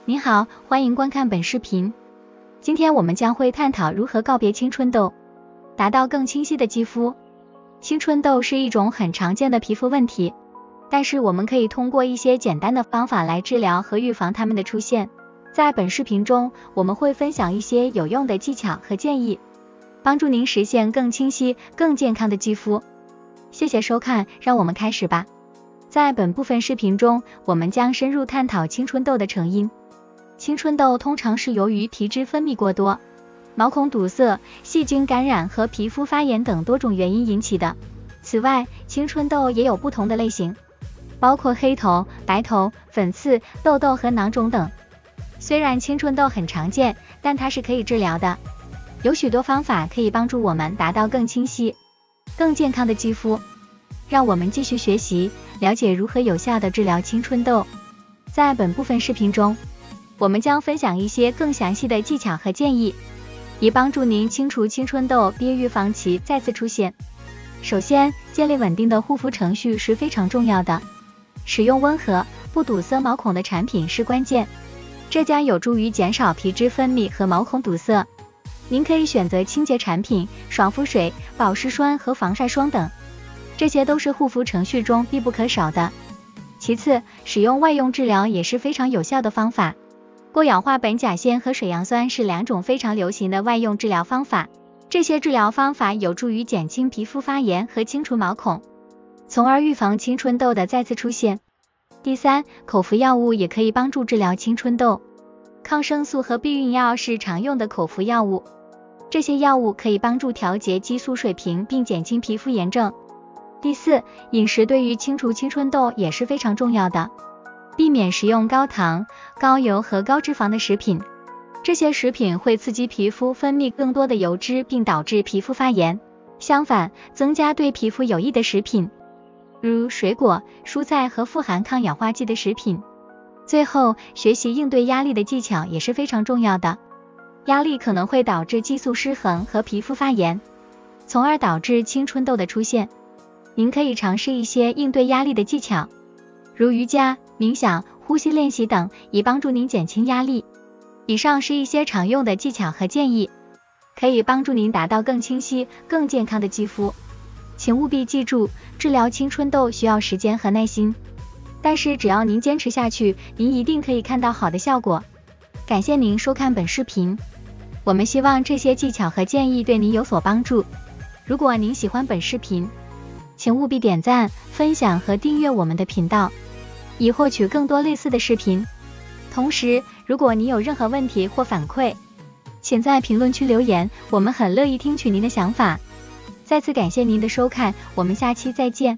您好，欢迎观看本视频。今天我们将会探讨如何告别青春痘，达到更清晰的肌肤。青春痘是一种很常见的皮肤问题，但是我们可以通过一些简单的方法来治疗和预防它们的出现。在本视频中，我们会分享一些有用的技巧和建议，帮助您实现更清晰、更健康的肌肤。谢谢收看，让我们开始吧。在本部分视频中，我们将深入探讨青春痘的成因。青春痘通常是由于皮脂分泌过多、毛孔堵塞、细菌感染和皮肤发炎等多种原因引起的。此外，青春痘也有不同的类型，包括黑头、白头、粉刺、痘痘和囊肿等。虽然青春痘很常见，但它是可以治疗的。有许多方法可以帮助我们达到更清晰、更健康的肌肤。让我们继续学习，了解如何有效地治疗青春痘。在本部分视频中，我们将分享一些更详细的技巧和建议，以帮助您清除青春痘并预防其再次出现。首先，建立稳定的护肤程序是非常重要的。使用温和、不堵塞毛孔的产品是关键，这将有助于减少皮脂分泌和毛孔堵塞。您可以选择清洁产品、爽肤水、保湿霜和防晒霜等，这些都是护肤程序中必不可少的。其次，使用外用治疗也是非常有效的方法。过氧化苯甲酰和水杨酸是两种非常流行的外用治疗方法，这些治疗方法有助于减轻皮肤发炎和清除毛孔，从而预防青春痘的再次出现。第三，口服药物也可以帮助治疗青春痘。抗生素和避孕药是常用的口服药物，这些药物可以帮助调节激素水平并减轻皮肤炎症。第四，饮食对于清除青春痘也是非常重要的。避免食用高糖、高油和高脂肪的食品，这些食品会刺激皮肤分泌更多的油脂，并导致皮肤发炎。相反，增加对皮肤有益的食品，如水果、蔬菜和富含抗氧化剂的食品。最后，学习应对压力的技巧也是非常重要的。压力可能会导致激素失衡和皮肤发炎，从而导致青春痘的出现。您可以尝试一些应对压力的技巧，如瑜伽、冥想、呼吸练习等，以帮助您减轻压力。以上是一些常用的技巧和建议，可以帮助您达到更清晰、更健康的肌肤。请务必记住，治疗青春痘需要时间和耐心，但是只要您坚持下去，您一定可以看到好的效果。感谢您收看本视频，我们希望这些技巧和建议对您有所帮助。如果您喜欢本视频，请务必点赞、分享和订阅我们的频道，以获取更多类似的视频。同时，如果您有任何问题或反馈，请在评论区留言，我们很乐意听取您的想法。再次感谢您的收看，我们下期再见。